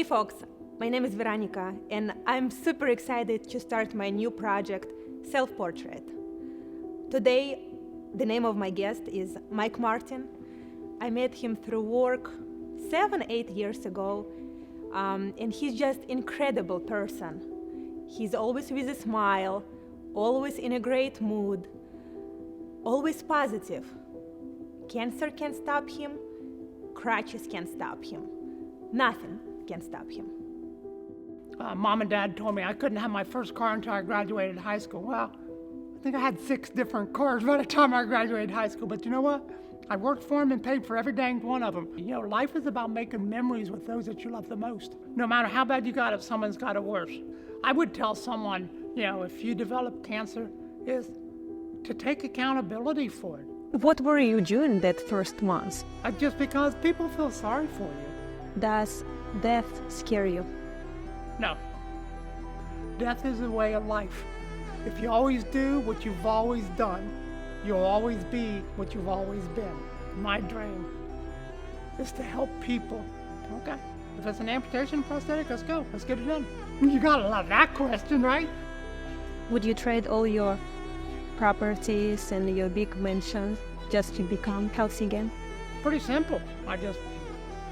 Hey folks, my name is Veronica, and I'm super excited to start my new project, Self-Portrait. Today, the name of my guest is Mike Martin. I met him through work 7-8 years ago, and he's just incredible person. He's always with a smile, always in a great mood, always positive. Cancer can't stop him, crutches can't stop him. Nothing can stop him. Mom and Dad told me I couldn't have my first car until I graduated high school. Well, I think I had 6 different cars by the time I graduated high school, but you know what? I worked for them and paid for every dang one of them. You know, life is about making memories with those that you love the most. No matter how bad you got it, someone's got it worse. I would tell someone, you know, if you develop cancer, is to take accountability for it. What were you doing that first month? Just because people feel sorry for you. Does death scare you? No. Death is a way of life. If you always do what you've always done, you'll always be what you've always been. My dream is to help people. Okay. If it's an amputation prosthetic, let's go. Let's get it done. You gotta love that question, right? Would you trade all your properties and your big mansions just to become healthy again? Pretty simple. I just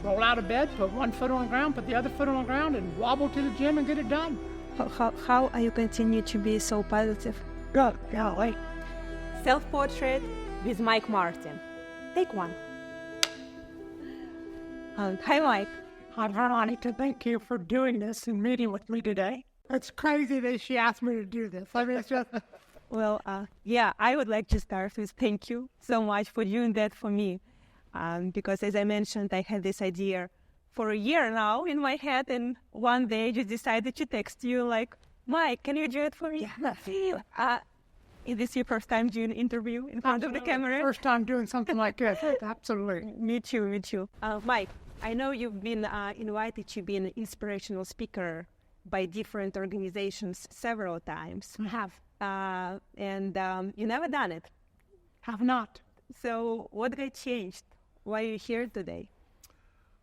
roll out of bed, put one foot on the ground, put the other foot on the ground, and wobble to the gym and get it done. How are you continue to be so positive? Good, golly. Self-Portrait with Mike Martin. Take one. Hi, Mike. Hi, Veronica. Thank you for doing this and meeting with me today. It's crazy that she asked me to do this. I mean, it's just... Well, I would like to start with thank you so much for doing that for me. Because as I mentioned, I had this idea for a year now in my head, and one day I just decided to text you like, Mike, can you do it for me? Yeah. Is this your first time doing an interview in front of the camera? First time doing something like this. Absolutely. Me too. Mike, I know you've been invited to be an inspirational speaker by different organizations several times. I have. And you never done it. Have not. So what got changed? Why are you here today?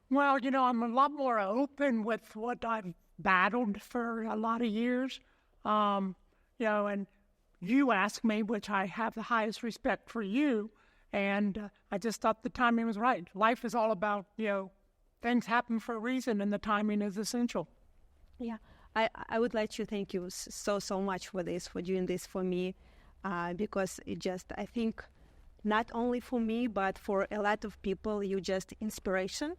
Well, you know, I'm a lot more open with what I've battled for a lot of years. You know, and you asked me, which I have the highest respect for you, and I just thought the timing was right. Life is all about, you know, things happen for a reason, and the timing is essential. Yeah, I would like to thank you so much for this, for doing this for me, because it just, I think, not only for me, but for a lot of people, you're just inspiration.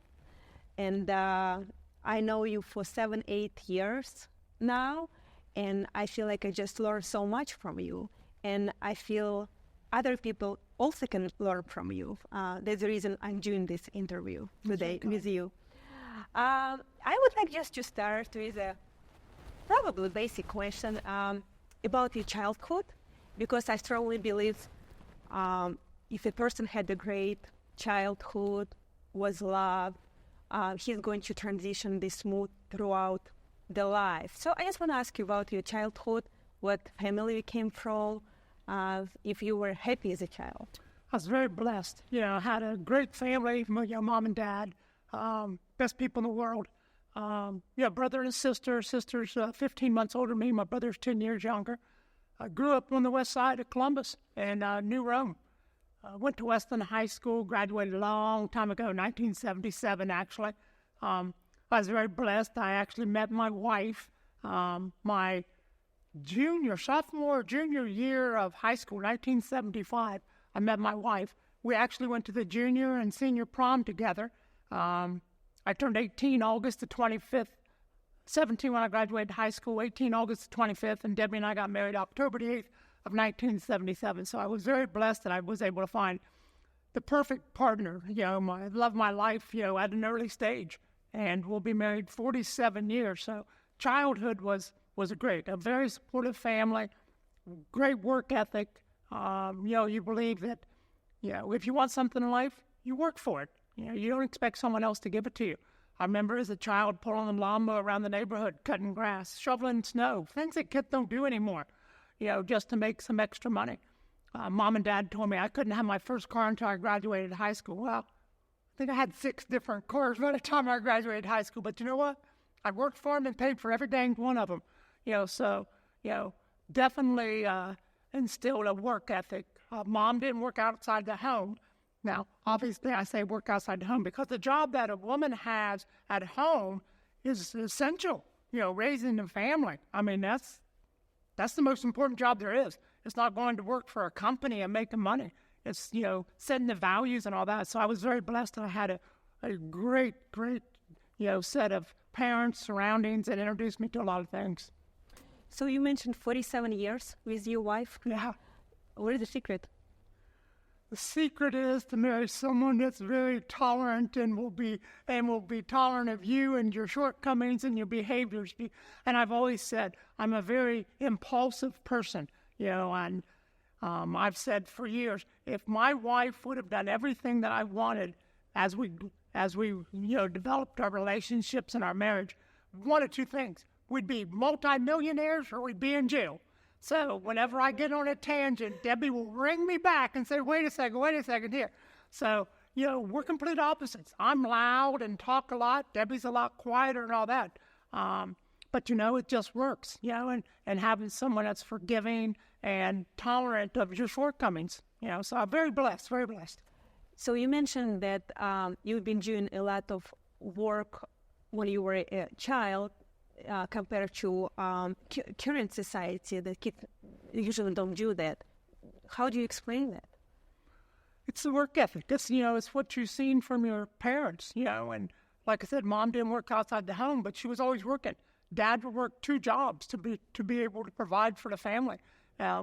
And I know you for 7-8 years now, and I feel like I just learned so much from you. And I feel other people also can learn from you. That's the reason I'm doing this interview today with you. I would like just to start with a probably basic question about your childhood, because I strongly believe if a person had a great childhood, was loved, he's going to transition this smooth throughout the life. So I just want to ask you about your childhood, what family you came from, if you were happy as a child. I was very blessed. You know, I had a great family, you know, mom and dad, best people in the world. Yeah, brother and sister. Sister's 15 months older than me. My brother's 10 years younger. I grew up on the west side of Columbus in New Rome. Went to Weston High School, graduated a long time ago, 1977 actually. I was very blessed. I actually met my wife my sophomore, junior year of high school, 1975. I met my wife. We actually went to the junior and senior prom together. I turned 18 August the 25th, 17 when I graduated high school, 18 August the 25th, and Debbie and I got married October the 8th of 1977. So I was very blessed that I was able to find the perfect partner, you know, love my life, you know, at an early stage. And we'll be married 47 years. So childhood was a very supportive family, great work ethic. You know, you believe that, you know, if you want something in life, you work for it. You know, you don't expect someone else to give it to you. I remember as a child pulling the lawnmower around the neighborhood, cutting grass, shoveling snow, things that kids don't do anymore, you know, just to make some extra money. Mom and Dad told me I couldn't have my first car until I graduated high school. Well, I think I had 6 different cars by the time I graduated high school, but you know what? I worked for them and paid for every dang one of them. So, definitely instilled a work ethic. Mom didn't work outside the home. Now, obviously, I say work outside the home because the job that a woman has at home is essential, raising a family. I mean, that's the most important job there is. It's not going to work for a company and making money. It's, setting the values and all that. So I was very blessed that I had a great, set of parents, surroundings that introduced me to a lot of things. So you mentioned 47 years with your wife. Yeah. What is the secret? The secret is to marry someone that's very tolerant and will be tolerant of you and your shortcomings and your behaviors. And I've always said I'm a very impulsive person, and I've said for years, if my wife would have done everything that I wanted as we developed our relationships and our marriage, one of two things: we'd be multimillionaires or we'd be in jail. So whenever I get on a tangent, Debbie will ring me back and say, wait a second here. So, we're complete opposites. I'm loud and talk a lot. Debbie's a lot quieter and all that. But, it just works, and having someone that's forgiving and tolerant of your shortcomings, So I'm very blessed, very blessed. So you mentioned that you've been doing a lot of work when you were a child. Compared to current society, that kids usually don't do that. How do you explain that? It's the work ethic. It's what you've seen from your parents, and like I said, Mom didn't work outside the home, but she was always working. Dad would work 2 jobs to be able to provide for the family.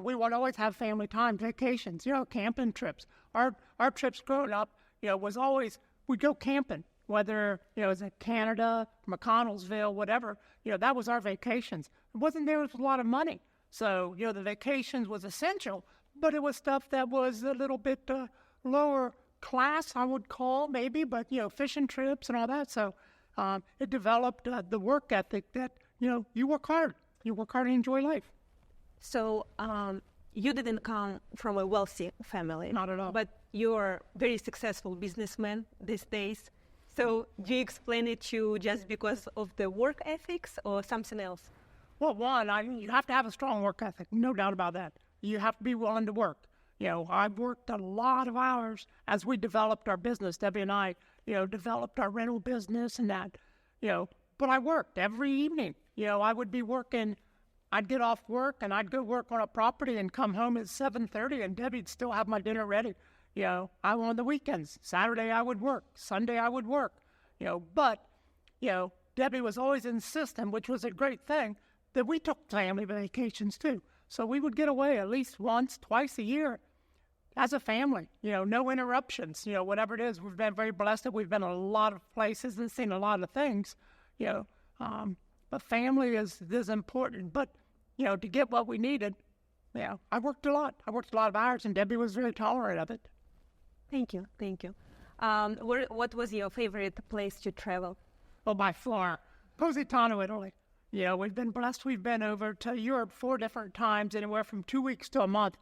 We would always have family time, vacations, camping trips. Our trips growing up, was always, we'd go camping. Whether, it was in Canada, McConnellsville, whatever, that was our vacations. There was a lot of money. So, the vacations was essential, but it was stuff that was a little bit lower class, I would call, maybe, but, fishing trips and all that. So it developed the work ethic that, you work hard. You work hard and enjoy life. So you didn't come from a wealthy family. Not at all. But you're a very successful businessman these days. So do you explain it to just because of the work ethics or something else? Well, one, you have to have a strong work ethic, no doubt about that. You have to be willing to work. I've worked a lot of hours as we developed our business. Debbie and I, developed our rental business and that, but I worked every evening. I would be working. I'd get off work and I'd go work on a property and come home at 7:30 and Debbie'd still have my dinner ready. I on the weekends, Saturday I would work, Sunday I would work, but, Debbie was always insistent, which was a great thing, that we took family vacations too. So we would get away at least once, twice a year as a family, no interruptions, whatever it is. We've been very blessed that we've been a lot of places and seen a lot of things, but family is important. But, to get what we needed, I worked a lot. I worked a lot of hours and Debbie was very tolerant of it. Thank you. What was your favorite place to travel? Oh, by far, Positano, Italy. We've been blessed. We've been over to Europe 4 different times, anywhere from 2 weeks to a month.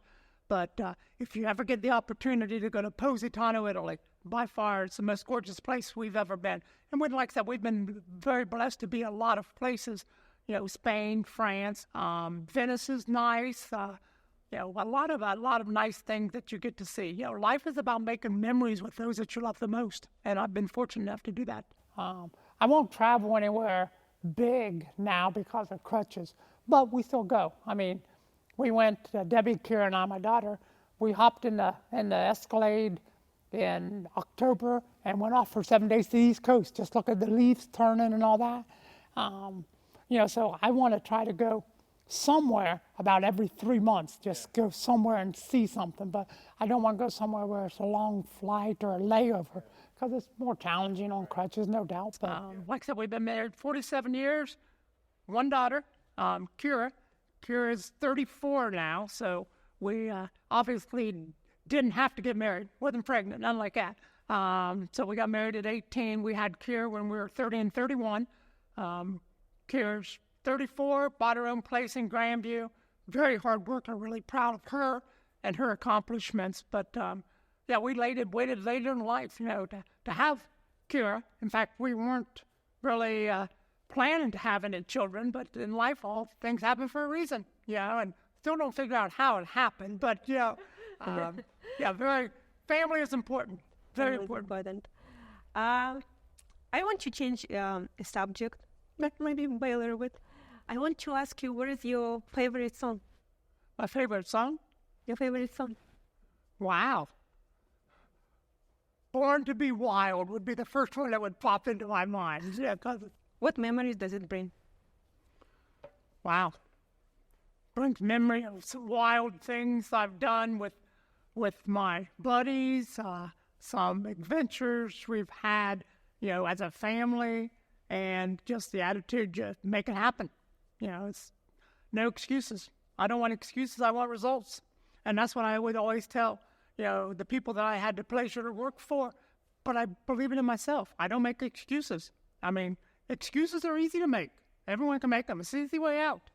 But if you ever get the opportunity to go to Positano, Italy, by far, it's the most gorgeous place we've ever been. And like I said, we've been very blessed to be a lot of places, Spain, France, Venice is nice, a lot of nice things that you get to see. Life is about making memories with those that you love the most, and I've been fortunate enough to do that. I won't travel anywhere big now because of crutches, but we still go. I mean, we went, Debbie, Ciera, and I, my daughter, we hopped in the Escalade in October and went off for 7 days to the East Coast, just look at the leaves turning and all that. So I want to try to go somewhere about every 3 months, just go somewhere and see something. But I don't want to go somewhere where it's a long flight or a layover, because it's more challenging on crutches, no doubt. But like I said, we've been married 47 years, 1 daughter, Ciera. Ciera is 34 now, so we obviously didn't have to get married, wasn't pregnant, nothing like that. So we got married at 18. We had Ciera when we were 30 and 31. Ciera's 34, bought her own place in Grandview. Very hard worker, really proud of her and her accomplishments. But we waited later in life, to have Ciera. In fact, we weren't really planning to have any children, but in life, all things happen for a reason, and still don't figure out how it happened, but, family is important, very important. I want to change a subject, maybe by a little bit. I want to ask you, what is your favorite song? My favorite song? Your favorite song? Wow. Born to be Wild would be the first one that would pop into my mind. Yeah, 'cause what memories does it bring? Wow. Brings memory of some wild things I've done with my buddies, some adventures we've had, as a family, and just the attitude, just make it happen. It's no excuses. I don't want excuses, I want results. And that's what I would always tell, the people that I had the pleasure to work for, but I believe it in myself. I don't make excuses. I mean, excuses are easy to make. Everyone can make them. It's the easy way out,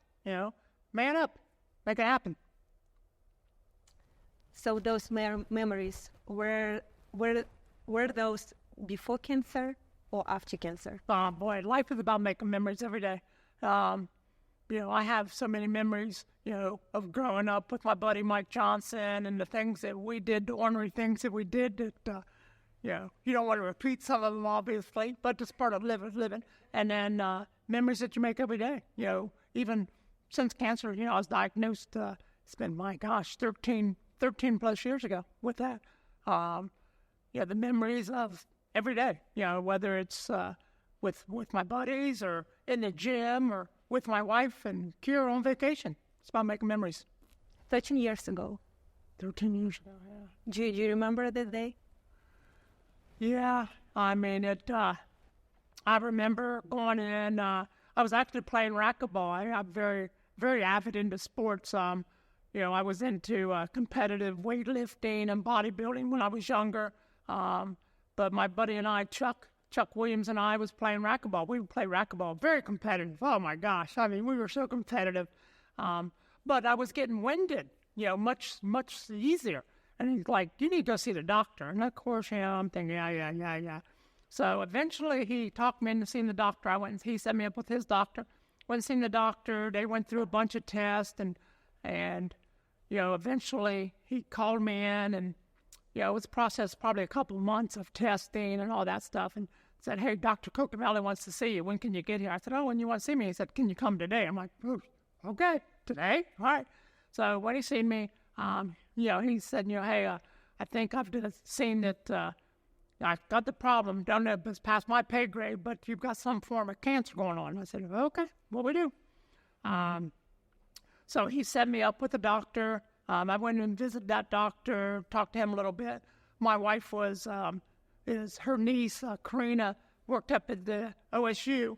Man up, make it happen. So those memories, were those before cancer or after cancer? Oh, boy, life is about making memories every day. I have so many memories, of growing up with my buddy Mike Johnson and the things that we did, the ornery things that we did that, you don't want to repeat some of them, obviously, but it's part of living. And then memories that you make every day, even since cancer, I was diagnosed, it's been, 13 plus years ago with that. The memories of every day, whether it's with my buddies or in the gym or with my wife and Ciera on vacation. It's about making memories. 13 years ago. 13 years ago, yeah. Do you remember that day? Yeah, I mean, I remember going in, I was actually playing racquetball. I'm very, very avid into sports. I was into competitive weightlifting and bodybuilding when I was younger. But my buddy and I, Chuck Williams and I, was playing racquetball. We would play racquetball, very competitive. Oh my gosh, I mean, we were so competitive. But I was getting winded, much easier. And he's like, you need to go see the doctor. And of course, I'm thinking, yeah. So eventually he talked me into seeing the doctor. He set me up with his doctor. Went and seen the doctor. They went through a bunch of tests and eventually he called me in and, it was processed probably a couple of months of testing and all that stuff, and said, hey, Dr. Cocamelli wants to see you. When can you get here? I said, when you want to see me? He said, can you come today? I'm like, okay, today? All right. So when he seen me, he said, hey, I think I've seen that I've got the problem. Don't know if it's past my pay grade, but you've got some form of cancer going on. I said, okay, what we do? So he set me up with a doctor. I went and visited that doctor, talked to him a little bit. My wife her niece, Karina, worked up at the OSU,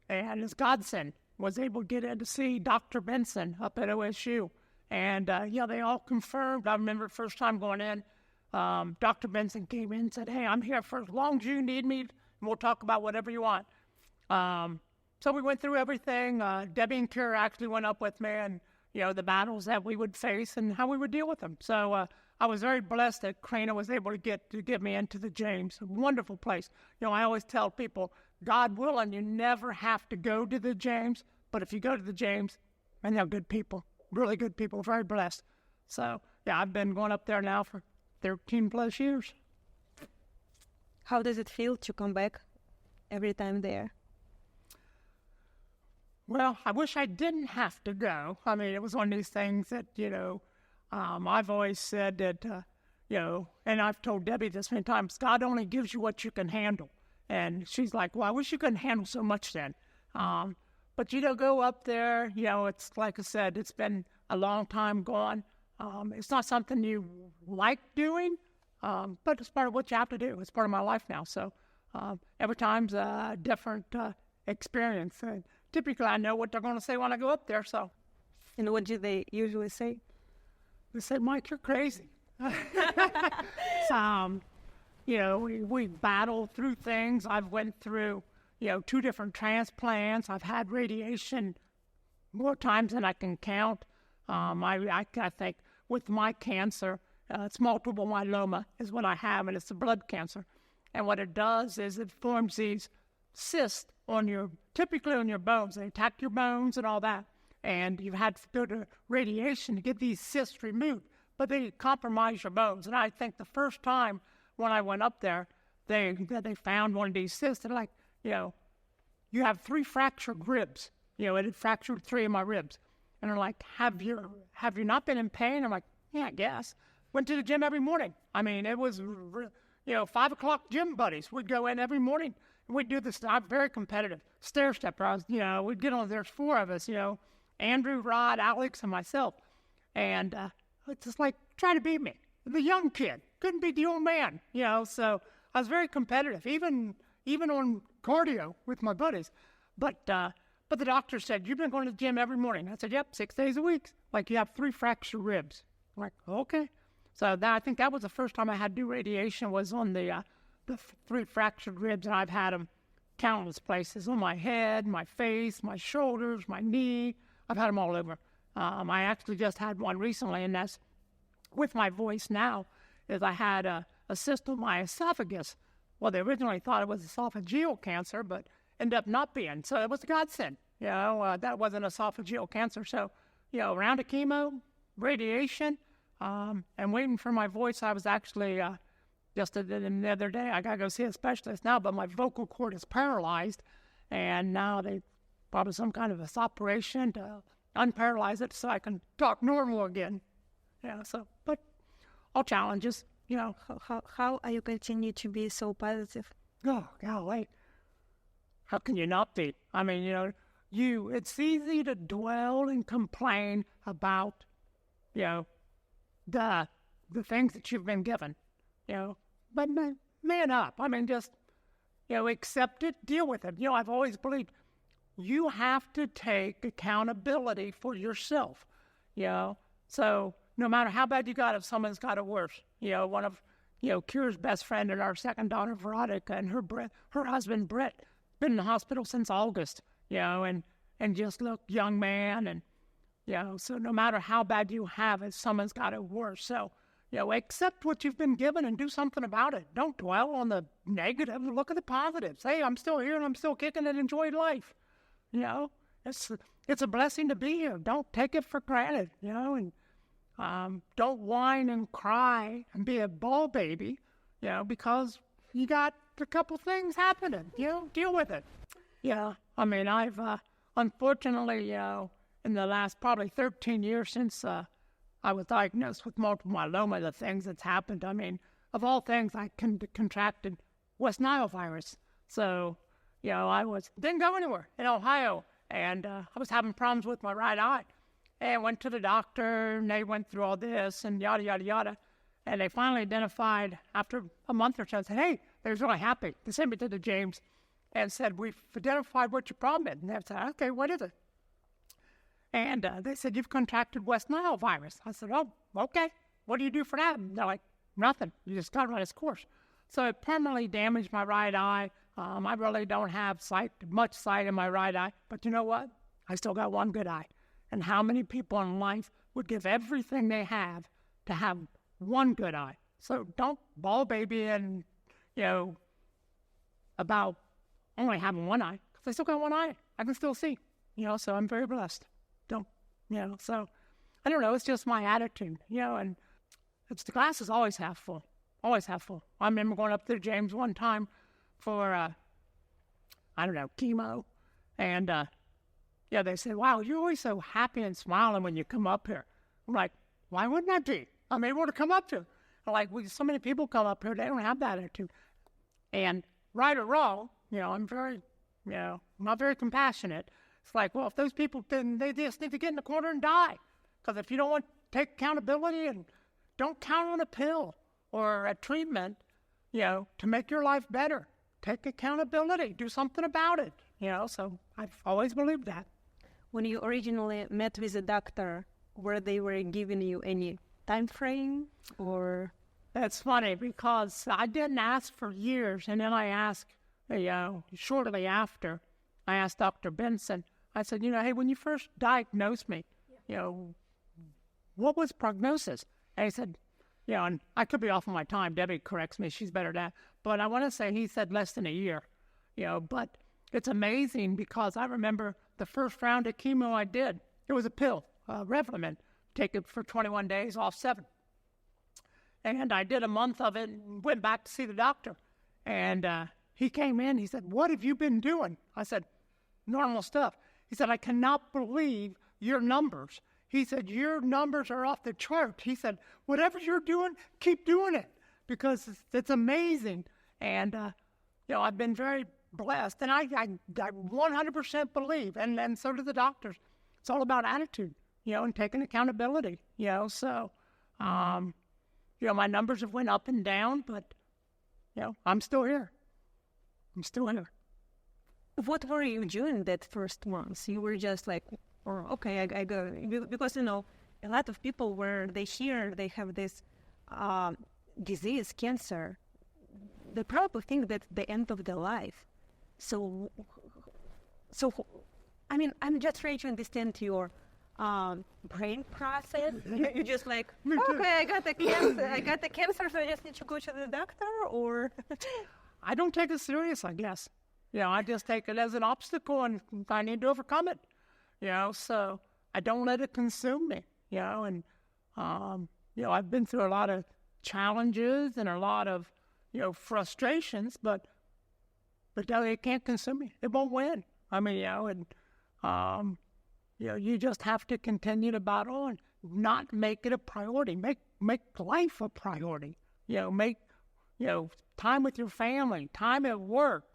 and his godson was able to get in to see Dr. Benson up at OSU. And, they all confirmed. I remember the first time going in, Dr. Benson came in and said, hey, I'm here for as long as you need me, and we'll talk about whatever you want. So we went through everything. Debbie and Ciera actually went up with me, and the battles that we would face and how we would deal with them. So I was very blessed that Karina was able to get me into the James. A wonderful place. I always tell people, God willing, you never have to go to the James, but if you go to the James, man, they're good people, really good people, very blessed. So, I've been going up there now for 13 plus years. How does it feel to come back every time there? Well, I wish I didn't have to go. I mean, it was one of these things that, I've always said that, and I've told Debbie this many times, God only gives you what you can handle. And she's like, well, I wish you couldn't handle so much then. But, go up there, it's like I said, it's been a long time gone. It's not something you like doing, but it's part of what you have to do. It's part of my life now. So every time's a different experience. And typically, I know what they're going to say when I go up there. So, and what do they usually say? They say, Mike, you're crazy. So, we battle through things. I've went through, 2 different transplants. I've had radiation more times than I can count. I think with my cancer, it's multiple myeloma is what I have, and it's a blood cancer. And what it does is it forms these cysts typically on your bones. They attack your bones and all that. And you've had to go to radiation to get these cysts removed. But they compromise your bones. And I think the first time when I went up there, they found one of these cysts. They're like, you have 3 fractured ribs. It had fractured 3 of my ribs. And they're like, have you not been in pain? I'm like, yeah, I guess. Went to the gym every morning. I mean, it was, 5 o'clock gym buddies. We'd go in every morning, and we'd do this. I'm very competitive. Stair stepper. We'd get on, there's 4 of us, Andrew, Rod, Alex, and myself. And it's just like, trying to beat me. The young kid. Couldn't beat the old man, So I was very competitive, even on cardio with my buddies. But the doctor said, you've been going to the gym every morning. I said, yep, 6 days a week. Like, you have 3 fractured ribs. I'm like, okay. So I think that was the first time I had to do radiation, was on the 3 fractured ribs, and I've had them countless places, on my head, my face, my shoulders, my knee. I've had them all over. I actually just had one recently, and that's with my voice now, is I had a cyst on my esophagus. Well, they originally thought it was esophageal cancer, but ended up not being. So it was a godsend. That wasn't esophageal cancer. So, round of chemo, radiation, and waiting for my voice. I was actually, just the other day, I got to go see a specialist now, but my vocal cord is paralyzed. And now they probably some kind of a operation to unparalyze it so I can talk normal again. But all challenges, How are you continue to be so positive? Oh, golly. How can you not be? I mean, it's easy to dwell and complain about, the things that you've been given, but man up. I mean, just, accept it, deal with it. I've always believed you have to take accountability for yourself, So no matter how bad you got it, someone's got it worse. One of, Ciera's best friend and our second daughter, Veronica, and her husband, Brett, been in the hospital since August, and just look, young man, and, so no matter how bad you have it, someone's got it worse. So, accept what you've been given and do something about it. Don't dwell on the negative. Look at the positives. Hey, I'm still here and I'm still kicking and enjoying life. It's a blessing to be here. Don't take it for granted, and don't whine and cry and be a ball baby, because you got a couple things happening, deal with it. I mean, I've, unfortunately, in the last probably 13 years since I was diagnosed with multiple myeloma, the things that's happened, I mean, of all things, I contracted West Nile virus. So, I didn't go anywhere in Ohio, and I was having problems with my right eye. And went to the doctor, and they went through all this, and yada, yada, yada. And they finally identified, after a month or so, said, hey, they was really happy. They sent me to the James and said, we've identified what your problem is. And they said, okay, what is it? And they said, you've contracted West Nile virus. I said, oh, okay. What do you do for that? And they're like, nothing. You just got to run its course. So it permanently damaged my right eye. I really don't have much sight in my right eye. But you know what? I still got one good eye. And how many people in life would give everything they have to have one good eye? So don't ball baby and, about only having one eye. Because I still got one eye. I can still see, so I'm very blessed. So I don't know. It's just my attitude, and the glass is always half full. Always half full. I remember going up to James one time for, chemo. And, they said, wow, you're always so happy and smiling when you come up here. I'm like, why wouldn't I be? I'm able to come up here. Like, so many people come up here, they don't have that attitude. And right or wrong, I'm very, not very compassionate. It's like, well, if those people, then they just need to get in the corner and die. Because if you don't want to take accountability and don't count on a pill or a treatment, to make your life better, take accountability, do something about it, so I've always believed that. When you originally met with a doctor, were they giving you any time frame or? That's funny because I didn't ask for years, and then I asked, shortly after, I asked Dr. Benson, I said, hey, when you first diagnosed me, what was prognosis? And he said, and I could be off on my time. Debbie corrects me. She's better at that. But I want to say he said less than a year, But it's amazing because I remember the first round of chemo I did, it was a pill, Revlimid, take it for 21 days off 7. And I did a month of it and went back to see the doctor. And he came in, he said, "What have you been doing?" I said, "Normal stuff." He said, "I cannot believe your numbers." He said, "Your numbers are off the chart." He said, "Whatever you're doing, keep doing it because it's amazing." And, I've been very blessed. And I 100% believe, and so do the doctors. It's all about attitude, and taking accountability, So, my numbers have went up and down, but, I'm still here. I'm still here. What were you doing that first month? You were just like, "Oh, okay, I go," because a lot of people where they hear they have this disease, cancer, they probably think that's the end of their life. So, I mean, I'm just trying to understand your brain process. You're just like, "Okay, I got the cancer, so I just need to go to the doctor," or I don't take it serious, I guess. I just take it as an obstacle and I need to overcome it. So I don't let it consume me, and, I've been through a lot of challenges and a lot of, frustrations, but it can't consume me. It won't win. I mean, you just have to continue to battle and not make it a priority. Make life a priority. Make, time with your family, time at work,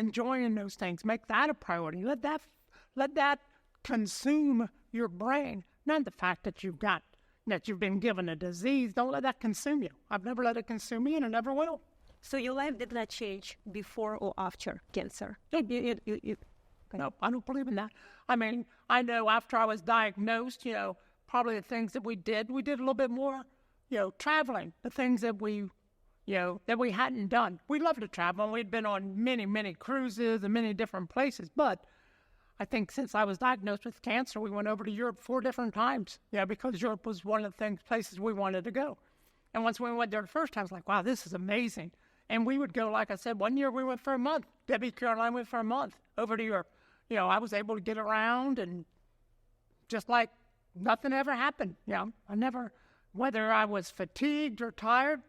enjoying those things. Make that a priority. Let that consume your brain. Not the fact that you've been given a disease. Don't let that consume you. I've never let it consume me, and I never will. So your life did not change before or after cancer? No, I don't believe in that. I mean, I know after I was diagnosed, probably the things that we did a little bit more, traveling, the things that we hadn't done. We love to travel, and we'd been on many, many cruises and many different places. But I think since I was diagnosed with cancer, we went over to Europe 4 different times, because Europe was one of the places we wanted to go. And once we went there the first time, I was like, wow, this is amazing. And we would go, like I said, one year we went for a month. Debbie Caroline went for a month over to Europe. I was able to get around and just like nothing ever happened. I never, whether I was fatigued or tired,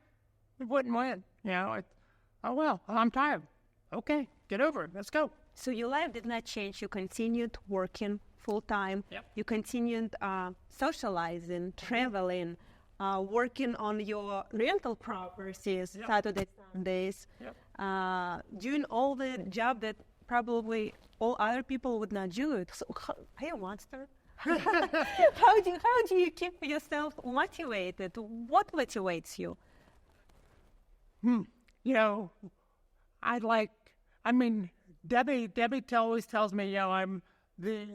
it wouldn't win. I'm tired. Okay, get over it. Let's go. So your life did not change. You continued working full-time. Yep. You continued socializing, traveling, working on your rental properties, Yep. Saturdays, Sundays, Yep. doing all the job that probably all other people would not do it. So, are you a monster? How do you keep yourself motivated? What motivates you? Debbie always tells me, I'm the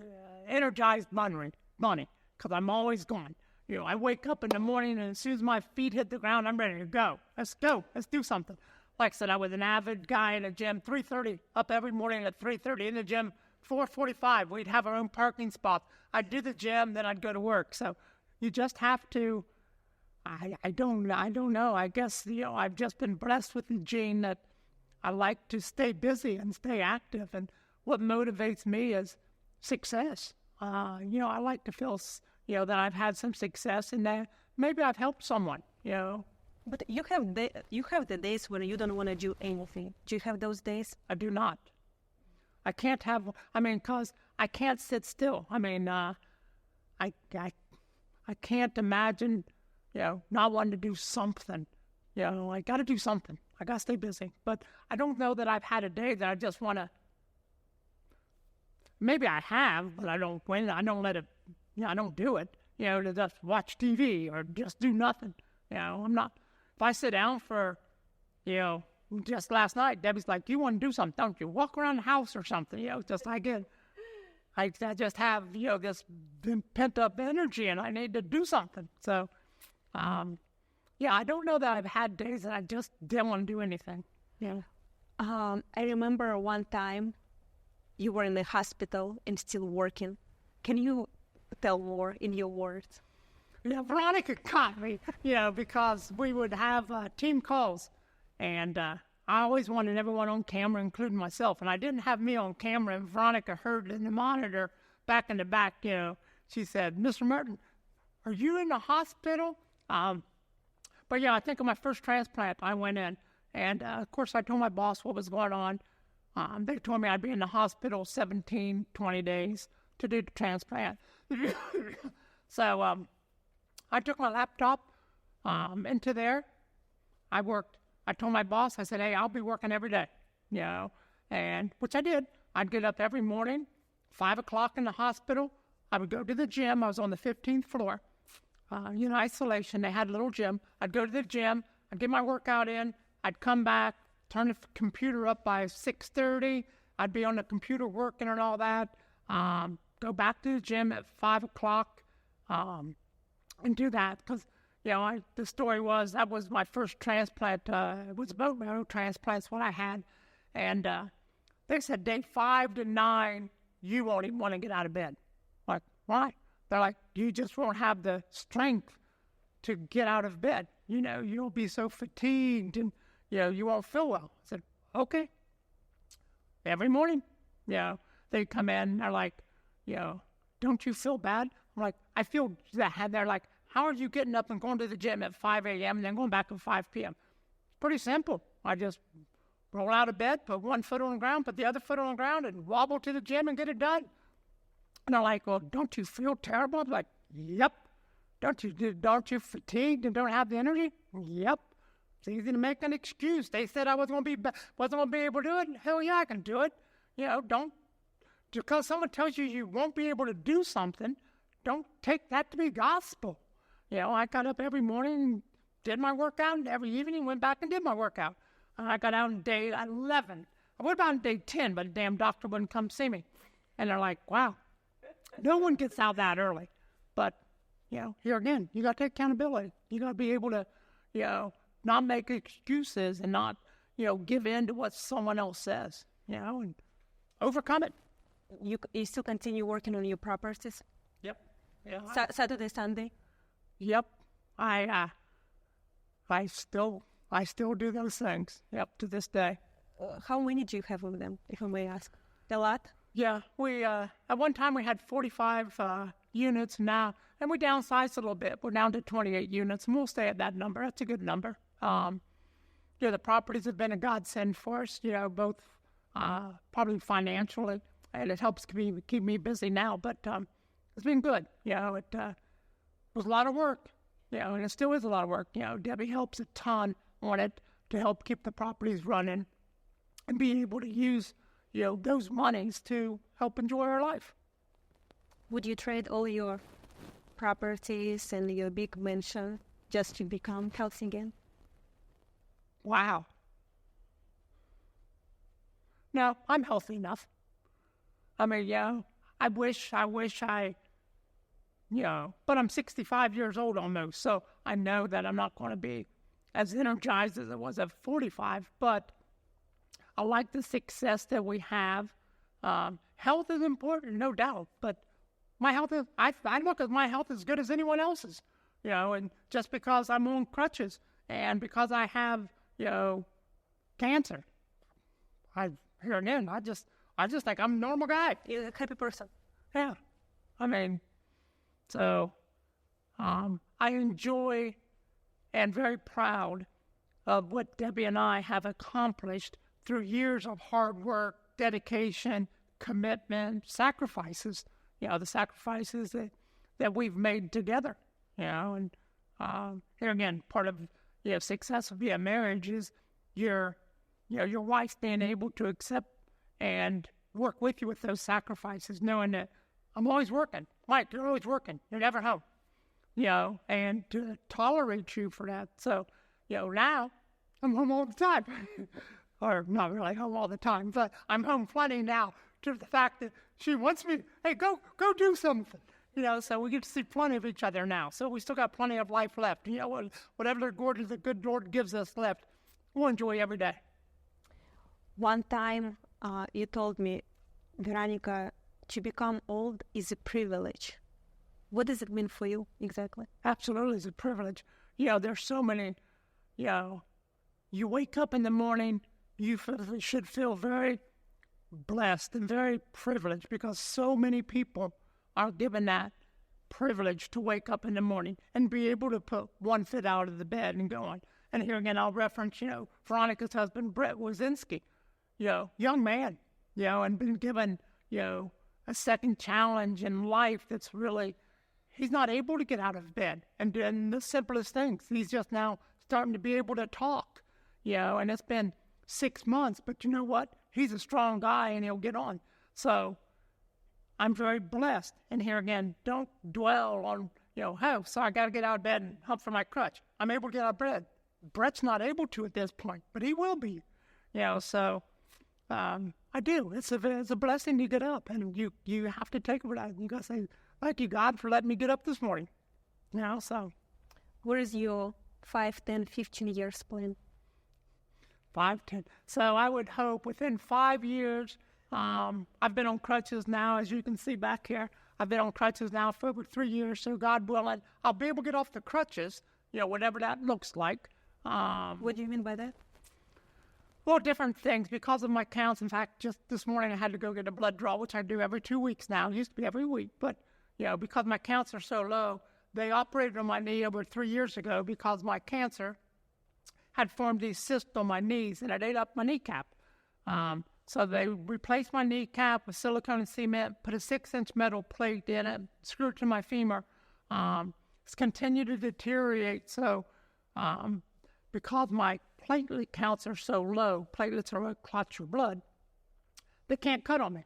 Energized Bunny, because I'm always gone. I wake up in the morning, and as soon as my feet hit the ground, I'm ready to go. Let's go. Let's do something. Like I said, I was an avid guy in the gym, 3:30, up every morning at 3:30, in the gym, 4:45. We'd have our own parking spots. I'd do the gym, then I'd go to work. So you just have to, I don't know. I guess, I've just been blessed with the gene that I like to stay busy and stay active. And what motivates me is success. I like to feel, that I've had some success and that maybe I've helped someone, But you have the days when you don't want to do anything. Do you have those days? I do not. I can't have, because I can't sit still. I can't imagine, not wanting to do something. I got to do something. I got to stay busy. But I don't know that I've had a day that I just want to, maybe I have, but I don't let it, I don't do it, to just watch TV or just do nothing. I'm not, if I sit down for, just last night, Debbie's like, "You want to do something, don't you? Walk around the house or something," just like it. I just have, this pent-up energy, and I need to do something. So, I don't know that I've had days that I just didn't want to do anything. I remember one time you were in the hospital and still working. Can you tell more in your words? Veronica caught me, because we would have team calls, and I always wanted everyone on camera, including myself, and I didn't have me on camera, and Veronica heard in the monitor back in the back, she said, "Mr. Merton, are you in the hospital?" But yeah, I think of my first transplant, I went in, and of course I told my boss what was going on. They told me I'd be in the hospital 17, 20 days to do the transplant. So I took my laptop into there. I worked. I told my boss, I said, "Hey, I'll be working every day," and which I did. I'd get up every morning, 5 o'clock in the hospital. I would go to the gym. I was on the 15th floor, isolation. They had a little gym. I'd go to the gym. I'd get my workout in. I'd come back, turn the computer up by 6:30. I'd be on the computer working and all that. Go back to the gym at 5 o'clock and do that because, the story was that was my first transplant. It was a bone marrow transplant, what I had. And they said day 5 to 9, you won't even want to get out of bed. Like, why? They're like, you just won't have the strength to get out of bed. You'll be so fatigued and, you won't feel well. I said, okay. Every morning, they come in, they're like, don't you feel bad? I'm like, I feel that. They're like, how are you getting up and going to the gym at 5 a.m. and then going back at 5 p.m.? It's pretty simple. I just roll out of bed, put one foot on the ground, put the other foot on the ground, and wobble to the gym and get it done. And they're like, well, don't you feel terrible? I'm like, yep. Don't you fatigued and don't have the energy? Yep. It's easy to make an excuse. They said I wasn't going to be able to do it. Hell yeah, I can do it. Don't, because someone tells you won't be able to do something, don't take that to be gospel. I got up every morning, did my workout, and every evening went back and did my workout. I got out on day 11. I went about on day 10, but the damn doctor wouldn't come see me. And they're like, wow, no one gets out that early. But, here again, you got to take accountability. You got to be able to, not make excuses and not, give in to what someone else says, and overcome it. You still continue working on your properties? Yep. Yeah. Saturday, Sunday? Yep. I still do those things. Yep, to this day. How many do you have of them, if I may ask? A lot? Yeah, we at one time we had 45 units now, and we downsized a little bit. We're down to 28 units, and we'll stay at that number. That's a good number. The properties have been a godsend for us, both probably financially, and it helps keep me busy now, but it's been good. It was a lot of work, and it still is a lot of work. Debbie helps a ton on it to help keep the properties running and be able to use, those monies to help enjoy our life. Would you trade all your properties and your big mansion just to become healthy again? Wow. No, I'm healthy enough. I mean, I wish I, but I'm 65 years old almost, so I know that I'm not going to be as energized as I was at 45, but I like the success that we have. Health is important, no doubt, but my health is, I look at my health as good as anyone else's, and just because I'm on crutches and because I have, cancer, I just think I'm a normal guy. You're a happy person. Yeah. I mean, so I enjoy and very proud of what Debbie and I have accomplished through years of hard work, dedication, commitment, sacrifices, the sacrifices that we've made together, and here again, part of, success of a marriage is your wife being able to accept and work with you with those sacrifices, knowing that I'm always working. Mike, you're always working. You're never home. And to tolerate you for that. So, now I'm home all the time. Or not really home all the time, but I'm home plenty now to the fact that she wants me, hey, go do something. So we get to see plenty of each other now. So we still got plenty of life left. Whatever the good Lord gives us left, we'll enjoy every day. One time you told me, Veronica, to become old is a privilege. What does it mean for you exactly? Absolutely, it's a privilege. There's so many, you wake up in the morning you should feel very blessed and very privileged because so many people are given that privilege to wake up in the morning and be able to put one foot out of the bed and go on. And here again, I'll reference, Veronica's husband, Brett Wazinski, young man, and been given, a second challenge in life that's really, he's not able to get out of bed and doing the simplest things. He's just now starting to be able to talk, and it's been 6 months, but you know what? He's a strong guy and he'll get on. So I'm very blessed. And here again, don't dwell on, so I got to get out of bed and hump for my crutch. I'm able to get out of bed. Brett's not able to at this point, but he will be, so I do. It's a blessing to get up, and you have to take it for that. You got to say, thank you, God, for letting me get up this morning. So. Where is your 5, 10, 15 years plan? 5, 10. So I would hope within 5 years, I've been on crutches now, as you can see back here. I've been on crutches now for over 3 years, so God willing, I'll be able to get off the crutches, whatever that looks like. What do you mean by that? Well, different things because of my counts. In fact, just this morning I had to go get a blood draw, which I do every 2 weeks now. It used to be every week, but because my counts are so low, they operated on my knee over 3 years ago because my cancer had formed these cysts on my knees, and it ate up my kneecap. So they replaced my kneecap with silicone and cement, put a 6-inch metal plate in it, screwed it to my femur. It's continued to deteriorate. So because my platelet counts are so low, platelets are what clots your blood, they can't cut on me.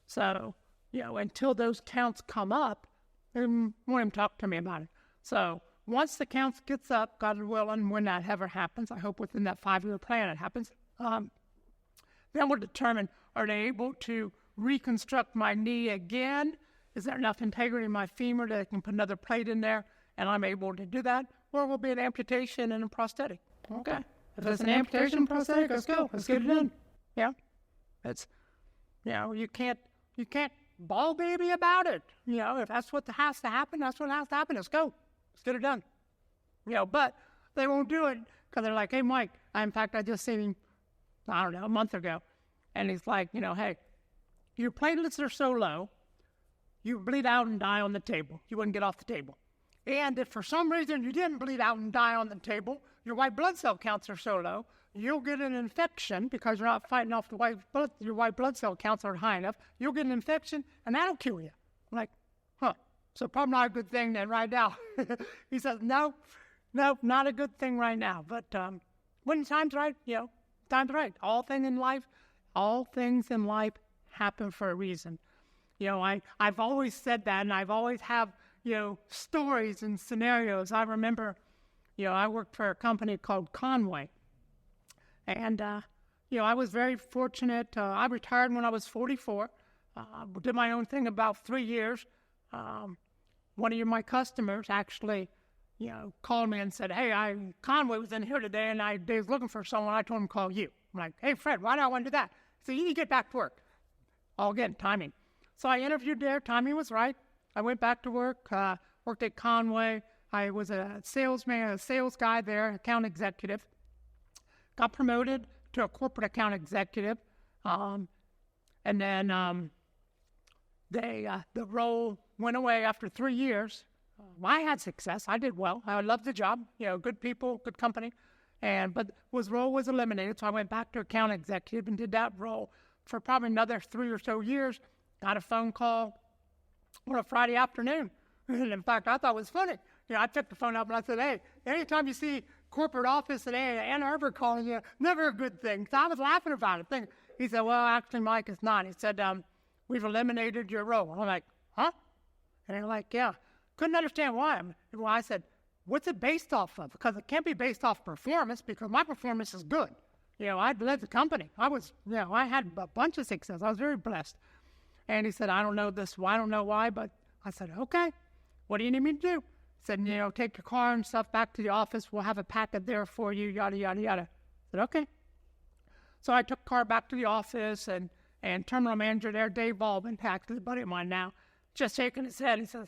So, until those counts come up, they won't even talk to me about it. So once the counts gets up, God willing, when that ever happens, I hope within that 5-year plan it happens, then we'll determine, are they able to reconstruct my knee again? Is there enough integrity in my femur that I can put another plate in there and I'm able to do that? Or will it be an amputation and a prosthetic? Okay. If it's an amputation and prosthetic, let's go. Let's get it done. It's, you can't ball baby about it. If that's what has to happen, that's what has to happen. Let's go. Let's get it done. But they won't do it because they're like, hey, Mike, in fact, I just seen him, I don't know, a month ago. And he's like, hey, your platelets are so low, you bleed out and die on the table. You wouldn't get off the table. And if for some reason you didn't bleed out and die on the table, your white blood cell counts are so low, you'll get an infection because you're not fighting off your white blood cell counts aren't high enough. You'll get an infection, and that'll kill you. I'm like, so probably not a good thing then right now. He says, no, not a good thing right now. But when the time's right, time's right. All things in life happen for a reason. I've always said that, and I've always have, stories and scenarios. I remember, I worked for a company called Conway. And, I was very fortunate. I retired when I was 44. Did my own thing about 3 years. One of my customers actually, called me and said, hey, Conway was in here today, and they was looking for someone. I told him to call you. I'm like, hey, Fred, why do I want to do that? So you need to get back to work. All again, timing. So I interviewed there. Timing was right. I went back to work, worked at Conway. I was a salesman, a sales guy there, account executive. Got promoted to a corporate account executive. And then the role went away after 3 years. I had success. I did well. I loved the job. Good people, good company. But role was eliminated, so I went back to account executive and did that role for probably another 3 or so years. Got a phone call on a Friday afternoon. And in fact, I thought it was funny. I picked the phone up and I said, hey, anytime you see corporate office in Ann Arbor calling you, never a good thing. So I was laughing about it. He said, well, actually, Mike, it's not. He said, we've eliminated your role. I'm like, huh? And they're like, yeah. Couldn't understand why. Well, I said, what's it based off of? Because it can't be based off performance because my performance is good. I led the company. I had a bunch of success. I was very blessed. And he said, I don't know why, but I said, okay, what do you need me to do? He said, take your car and stuff back to the office. We'll have a packet there for you, yada, yada, yada. I said, okay. So I took the car back to the office, and terminal manager there, Dave Baldwin, actually a buddy of mine now, just shaking his head. He says,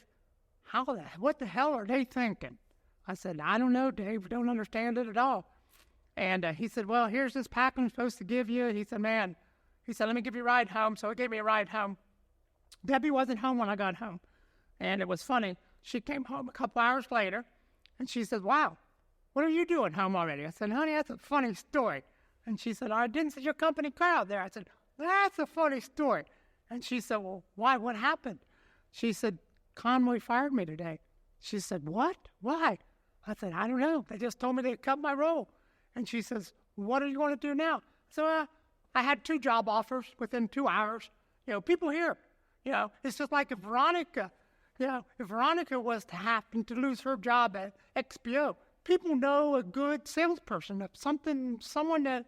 what the hell are they thinking? I said, I don't know, Dave. Don't understand it at all. And he said, well, here's this pack I'm supposed to give you. He said, let me give you a ride home. So he gave me a ride home. Debbie wasn't home when I got home. And it was funny. She came home a couple hours later, and she said, wow, what are you doing home already? I said, honey, that's a funny story. And she said, I didn't see your company car out there. I said, that's a funny story. And she said, well, why? What happened? She said, Conway fired me today. She said, what? Why? I said, I don't know. They just told me they cut my roll. And she says, what are you going to do now? So I had 2 job offers within 2 hours. People here, it's just like if Veronica was to happen to lose her job at XPO, people know a good salesperson, someone that,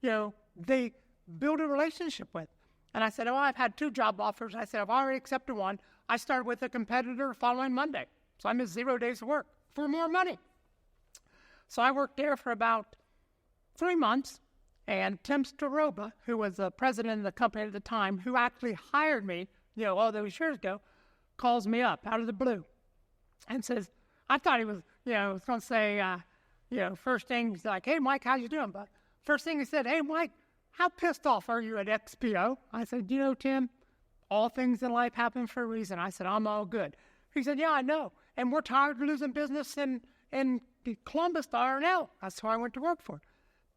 they build a relationship with. And I said, I've had 2 job offers. I said, I've already accepted one. I started with a competitor following Monday. So I missed 0 days of work for more money. So I worked there for about 3 months. And Tim Staroba, who was the president of the company at the time, who actually hired me, all those years ago, calls me up out of the blue and says, I thought he was, was going to say, first thing, he's like, hey, Mike, how you doing? But first thing he said, hey, Mike, how pissed off are you at XPO? I said, Tim, all things in life happen for a reason. I said, I'm all good. He said, yeah, I know. And we're tired of losing business in Columbus to RNL. That's who I went to work for.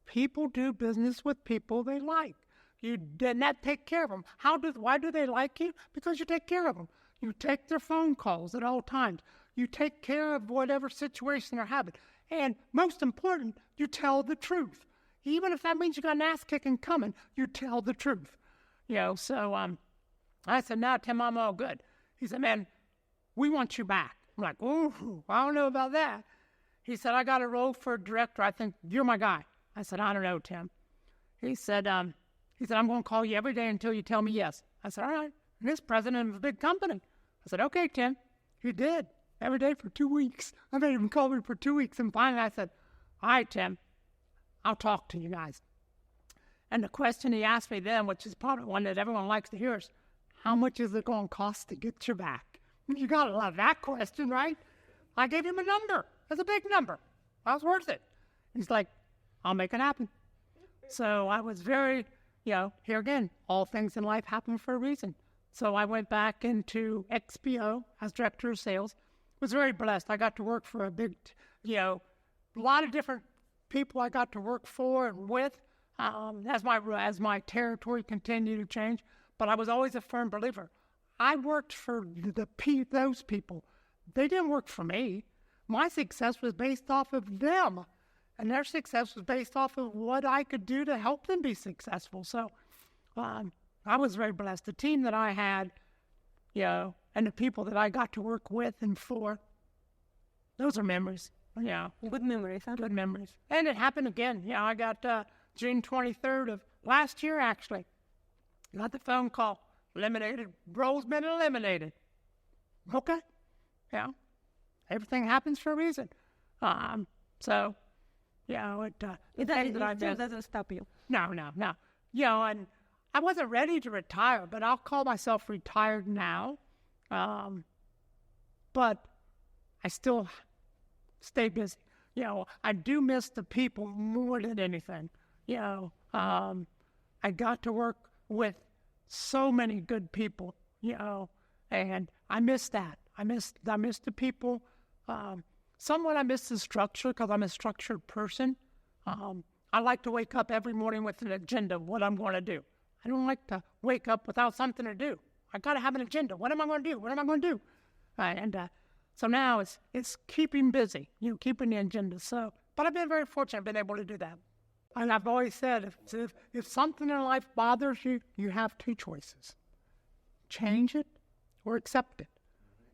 People do business with people they like. You did not take care of them. Why do they like you? Because you take care of them. You take their phone calls at all times. You take care of whatever situation they're having. And most important, you tell the truth. Even if that means you got an ass kicking coming, you tell the truth. So I said, no, Tim, I'm all good. He said, man, we want you back. I'm like, ooh, I don't know about that. He said, I got a role for a director. I think you're my guy. I said, I don't know, Tim. He said, I'm going to call you every day until you tell me yes. I said, all right. And this president of a big company. I said, okay, Tim. He did. Every day for 2 weeks. I made him call me for 2 weeks. And finally I said, all right, Tim, I'll talk to you guys. And the question he asked me then, which is probably one that everyone likes to hear, is, how much is it going to cost to get you back? You got to love that question, right? I gave him a number. That's a big number. That was worth it. He's like, I'll make it happen. So I was very, here again, all things in life happen for a reason. So I went back into XPO as director of sales. Was very blessed. I got to work for a big, a lot of different people I got to work for and with as my territory continued to change. But I was always a firm believer. I worked for those people. They didn't work for me. My success was based off of them. And their success was based off of what I could do to help them be successful. So I was very blessed. The team that I had, and the people that I got to work with and for, those are memories. Good memories, huh? Good memories. And it happened again. I got June 23rd of last year, actually. Got the phone call. Eliminated. Role's been eliminated. Okay. Everything happens for a reason. So... it doesn't stop you. No. And I wasn't ready to retire, but I'll call myself retired now. But I still stay busy. I do miss the people more than anything. I got to work with so many good people, and I miss that. I miss the people. Somewhat I miss the structure because I'm a structured person. I like to wake up every morning with an agenda of what I'm going to do. I don't like to wake up without something to do. I got to have an agenda. What am I going to do? What am I going to do? So now it's keeping busy, keeping the agenda. But I've been very fortunate. I've been able to do that. And I've always said, if something in life bothers you, you have 2 choices. Change it or accept it.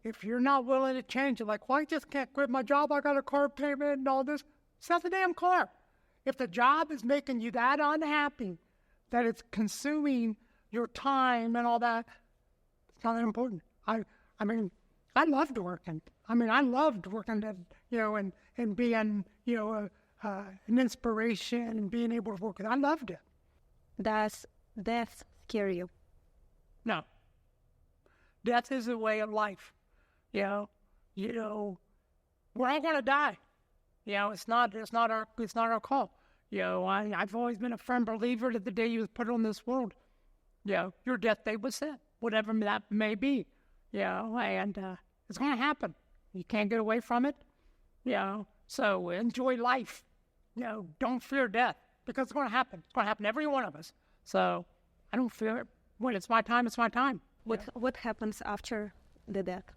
If you're not willing to change it, like, well, I just can't quit my job. I got a car payment and all this. Sell the damn car. If the job is making you that unhappy, that it's consuming your time and all that, it's not that important. I loved working. I loved working, and being, an inspiration and being able to work with it. I loved it. Does death scare you? No. Death is a way of life. We're all going to die. It's not our call. I've always been a firm believer that the day you was put on this world, your death day was set, whatever that may be, and it's going to happen. You can't get away from it, so enjoy life. Don't fear death, because it's going to happen. It's going to happen to every one of us. So I don't fear it. When it's my time, it's my time. What happens after the death?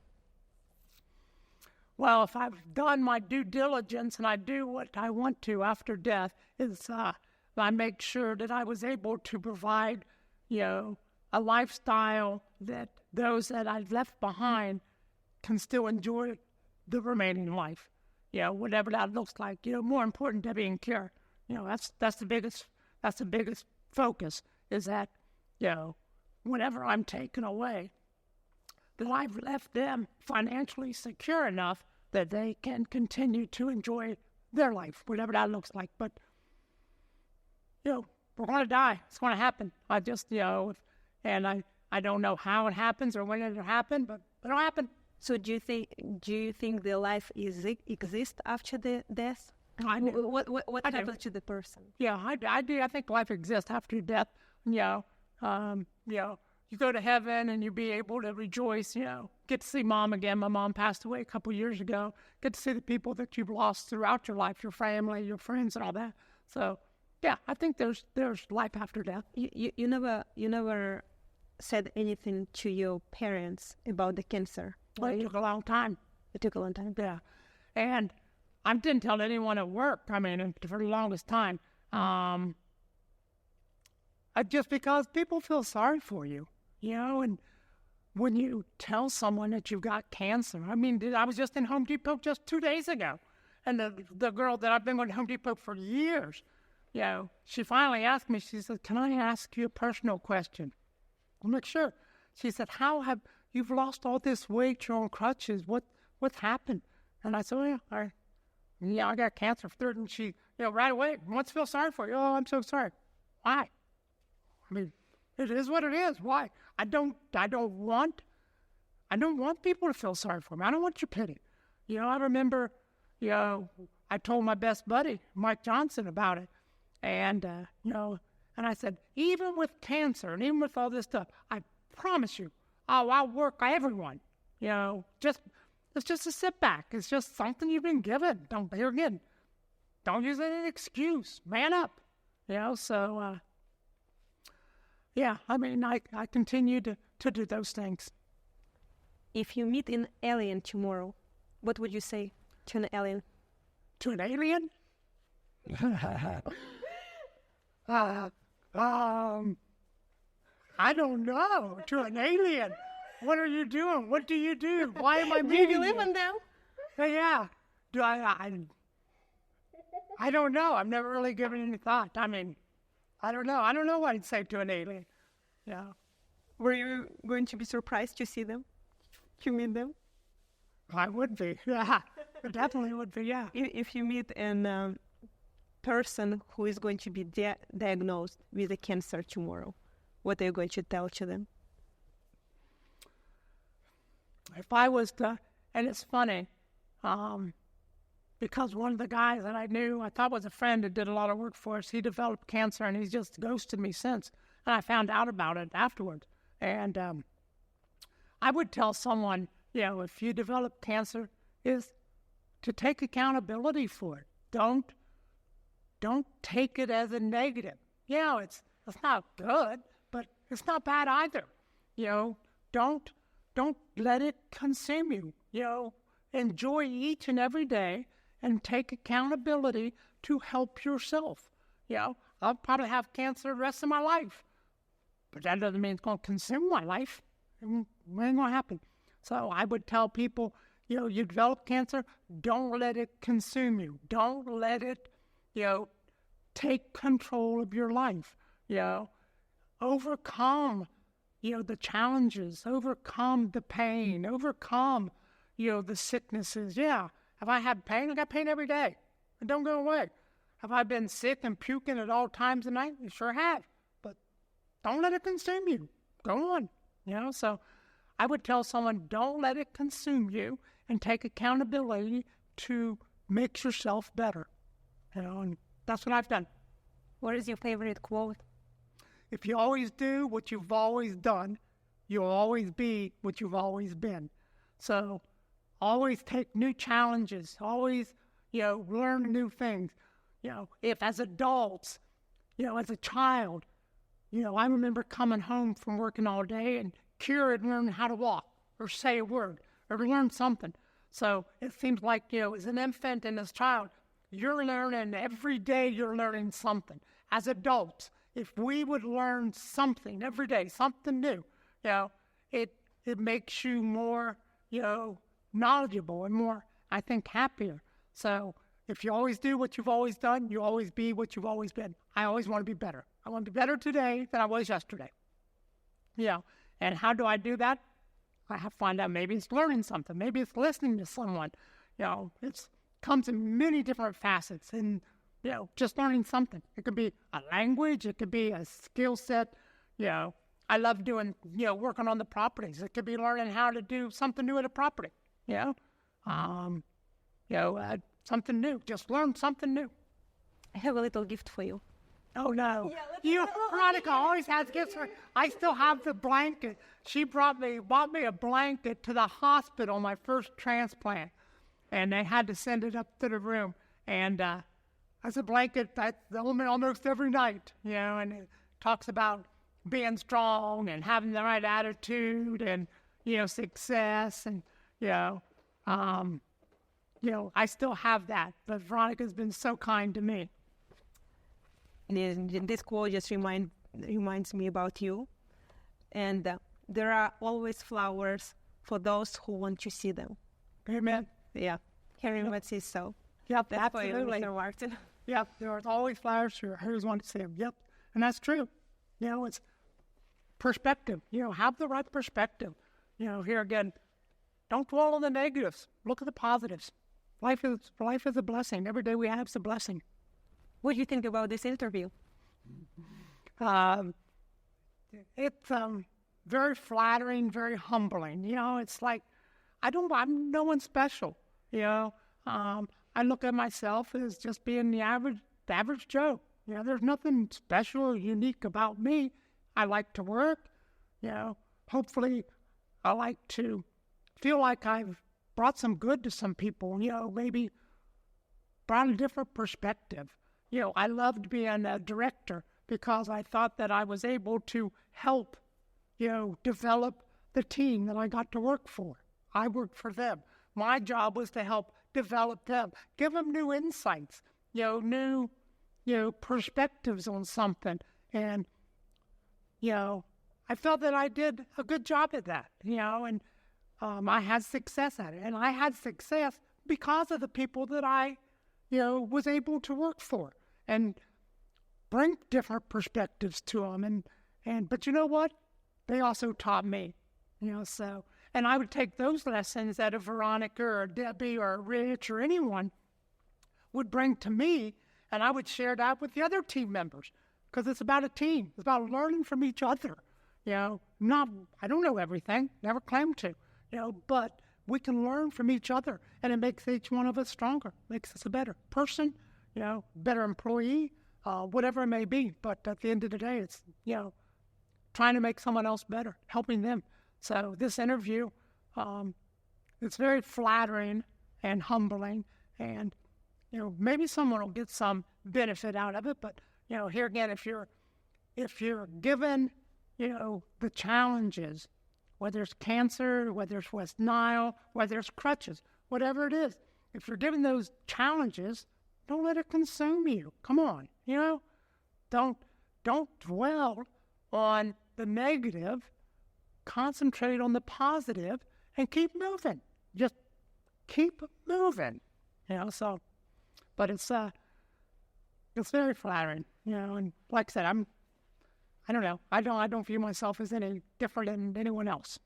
Well, if I've done my due diligence and I do what I want to after death, is I make sure that I was able to provide, a lifestyle that those that I've left behind can still enjoy the remaining life. Whatever that looks like. More important than being cured. That's the biggest focus, is that, whenever I'm taken away, that I've left them financially secure enough that they can continue to enjoy their life, whatever that looks like. But, we're going to die. It's going to happen. I just, and I don't know how it happens or when it'll happen, but it'll happen. So do you think the life exists after the death? I do. What happens to the person? Yeah, I do. I think life exists after death. You go to heaven and you be able to rejoice, get to see mom again. My mom passed away a couple years ago. Get to see the people that you've lost throughout your life, your family, your friends, and all that. So, yeah, I think there's life after death. You never said anything to your parents about the cancer. Well, it took a long time. It took a long time. Yeah, and I didn't tell anyone at work. I mean, for the longest time, just because people feel sorry for you. And when you tell someone that you've got cancer, I mean, I was just in Home Depot just 2 days ago, and the girl that I've been going to Home Depot for years, she finally asked me, she said, "Can I ask you a personal question?" I'm like, "Sure." She said, "You've lost all this weight, you're on crutches, what's happened?" And I said, "Oh, yeah, I got cancer." And she, right away, wants to feel sorry for you. "Oh, I'm so sorry." Why? I mean, it is what it is. Why? I don't want people to feel sorry for me. I don't want your pity. I remember, I told my best buddy, Mike Johnson, about it. And, and I said, even with cancer and even with all this stuff, I promise you, I'll work everyone. It's just a setback. It's just something you've been given. Don't use it as an excuse. Man up. So, yeah, I mean, I continue to do those things. If you meet an alien tomorrow, what would you say to an alien? To an alien? I don't know. To an alien. What are you doing? What do you do? Why am I meeting Do you believe in them? Yeah. Do I don't know. I've never really given any thought. I mean, I don't know. I don't know what I'd say to an alien. Yeah. Were you going to be surprised to see them? To meet them? I would be. Yeah. I definitely would be, yeah. If you meet a person who is going to be diagnosed with a cancer tomorrow, what are you going to tell to them? If I was to, and it's funny, because one of the guys that I knew, I thought was a friend that did a lot of work for us, he developed cancer and he's just ghosted me since. And I found out about it afterwards. And I would tell someone, if you develop cancer, is to take accountability for it. Don't take it as a negative. It's not good, but it's not bad either. Don't let it consume you. Enjoy each and every day and take accountability to help yourself. I'll probably have cancer the rest of my life, but that doesn't mean it's going to consume my life. It ain't going to happen. So I would tell people, you develop cancer, don't let it consume you. Don't let it, take control of your life. Overcome, the challenges, overcome the pain, overcome, the sicknesses. Yeah, have I had pain? I got pain every day. It don't go away. Have I been sick and puking at all times of night? I sure have. But don't let it consume you. Go on. So I would tell someone, don't let it consume you and take accountability to make yourself better. And that's what I've done. What is your favorite quote? If you always do what you've always done, you'll always be what you've always been. So always take new challenges, always, learn new things. If as adults, as a child, I remember coming home from working all day and Ciera had learned how to walk or say a word or learn something. So it seems like, as an infant and as a child, you're learning every day, you're learning something. As adults, if we would learn something every day, something new, it makes you more, knowledgeable and more, I think, happier. So if you always do what you've always done, you always be what you've always been. I always want to be better. I want to be better today than I was yesterday. And how do I do that? I have to find out. Maybe it's learning something. Maybe it's listening to someone. It comes in many different facets. And, just learning something. It could be a language. It could be a skill set. I love doing, working on the properties. It could be learning how to do something new at a property. Something new. Just learn something new. I have a little gift for you. Oh, no. Veronica always has gifts for me. I still have the blanket. She bought me a blanket to the hospital, my first transplant. And they had to send it up to the room. And that's a blanket that's almost every night, and it talks about being strong and having the right attitude and, success. And, I still have that. But Veronica's been so kind to me. And this quote just reminds me about you. And there are always flowers for those who want to see them. Amen. Yeah, Harry Mudd says so. Yep, That's absolutely. for you, Mr. Martin. Yep, there are always flowers for who's want to see them. Yep, and that's true. It's perspective. Have the right perspective. Here again, don't dwell on the negatives. Look at the positives. Life is a blessing. Every day we have is a blessing. What do you think about this interview? It's very flattering, very humbling. It's like I'm no one special. I look at myself as just being the average Joe. There's nothing special or unique about me. I like to work. Hopefully I like to feel like I've brought some good to some people, maybe brought a different perspective. I loved being a director because I thought that I was able to help, develop the team that I got to work for. I worked for them. My job was to help develop them, give them new insights, new, perspectives on something. And, I felt that I did a good job at that, and I had success at it. And I had success because of the people that I, was able to work for and bring different perspectives to them. But you know what? They also taught me, and I would take those lessons that a Veronica or a Debbie or a Rich or anyone would bring to me, and I would share that with the other team members because it's about a team. It's about learning from each other. I don't know everything, never claim to, but we can learn from each other, and it makes each one of us stronger, makes us a better person, better employee, whatever it may be. But at the end of the day, it's, trying to make someone else better, helping them. So this interview, it's very flattering and humbling, and, maybe someone will get some benefit out of it. But, here again, if you're given, the challenges, whether it's cancer, whether it's West Nile, whether it's crutches, whatever it is, if you're given those challenges, don't let it consume you. Come on, don't dwell on the negative. Concentrate on the positive and keep moving. Just keep moving. But it's very flattering, and like I said, I don't know. I don't view myself as any different than anyone else.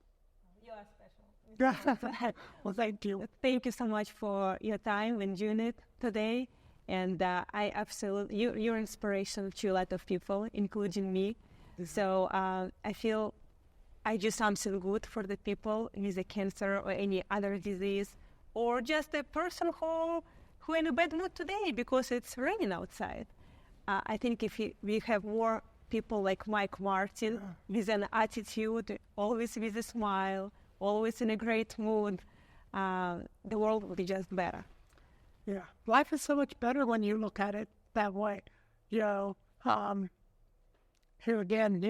You are special. Well, thank you. Thank you so much for your time and doing it today. And I absolutely, you're inspiration to a lot of people, including me. Mm-hmm. So I feel I do something good for the people with a cancer or any other disease, or just a person who in a bad mood today because it's raining outside. I think if we have more people like Mike Martin with an attitude, always with a smile, always in a great mood, the world will be just better. Yeah, life is so much better when you look at it that way. Here again,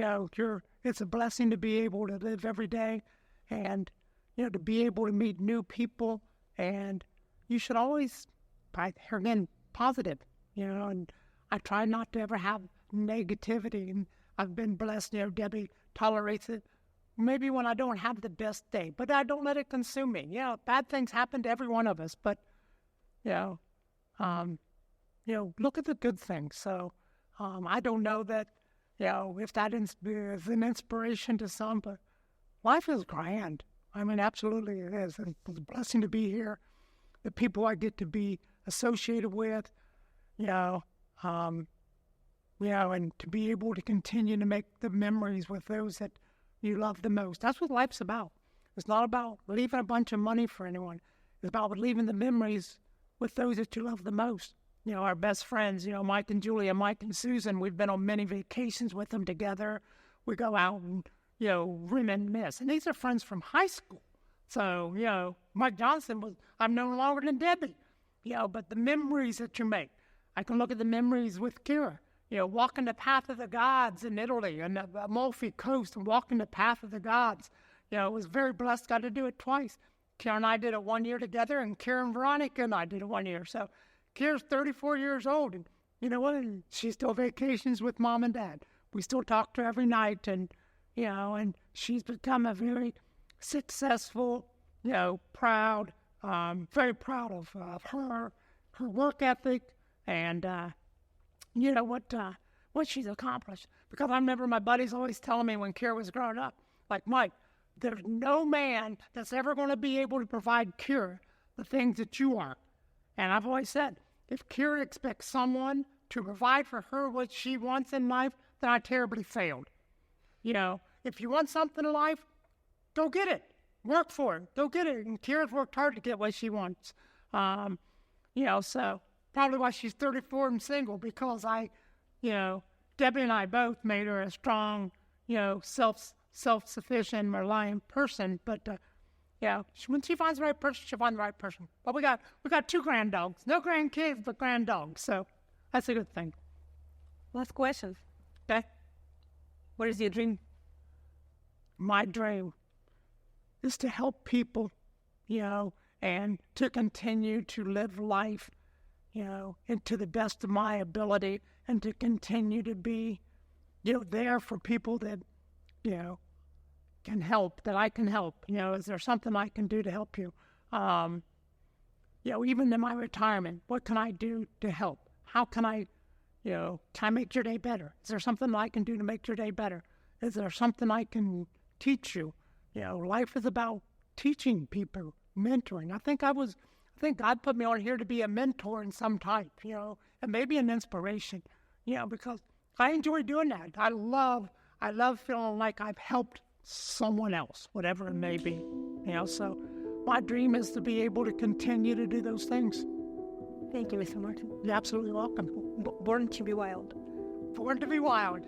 it's a blessing to be able to live every day, and to be able to meet new people, and you should always, here again, positive. And I try not to ever have negativity, and I've been blessed. Debbie tolerates it. Maybe when I don't have the best day, but I don't let it consume me. Bad things happen to every one of us, but look at the good things. So I don't know that, if that is an inspiration to some, but life is grand. I mean, absolutely it is. It's a blessing to be here. The people I get to be associated with, and to be able to continue to make the memories with those that you love the most. That's what life's about. It's not about leaving a bunch of money for anyone. It's about leaving the memories with those that you love the most. Our best friends, Mike and Julia, Mike and Susan, we've been on many vacations with them together. We go out and, reminisce. And these are friends from high school. So, Mike Johnson I've known longer than Debbie. But the memories that you make. I can look at the memories with Ciera. Walking the path of the gods in Italy and the Amalfi Coast and walking the path of the gods. Was very blessed, got to do it twice. Ciera and I did it 1 year together, and Ciera and Veronica and I did it 1 year. So Ciera's 34 years old, and you know what? She still vacations with Mom and Dad. We still talk to her every night, and and she's become a very successful, proud, very proud of her work ethic, and what she's accomplished. Because I remember my buddies always telling me when Ciera was growing up, like, Mike, there's no man that's ever going to be able to provide Ciera the things that you are. And I've always said, if Ciera expects someone to provide for her what she wants in life, then I terribly failed. If you want something in life, go get it. Work for it. Go get it. And Ciera's worked hard to get what she wants. So probably why she's 34 and single, because Debbie and I both made her a strong, self-sufficient, reliant person. But when she finds the right person, she'll find the right person. But we got 2 grand dogs. No grandkids, but grand dogs. So that's a good thing. Last question. Okay. What is your dream? My dream is to help people, and to continue to live life, and to the best of my ability, and to continue to be, there for people that, can help, that I can help. Is there something I can do to help you? Even in my retirement, what can I do to help? How can I, can I make your day better? Is there something I can do to make your day better? Is there something I can teach you? Life is about teaching people, mentoring. I think God put me on here to be a mentor in some type, and maybe an inspiration, because I enjoy doing that. I love feeling like I've helped someone else, whatever it may be, so my dream is to be able to continue to do those things. Thank you, Mr. Martin. You're absolutely welcome. Born to be wild. Born to be wild.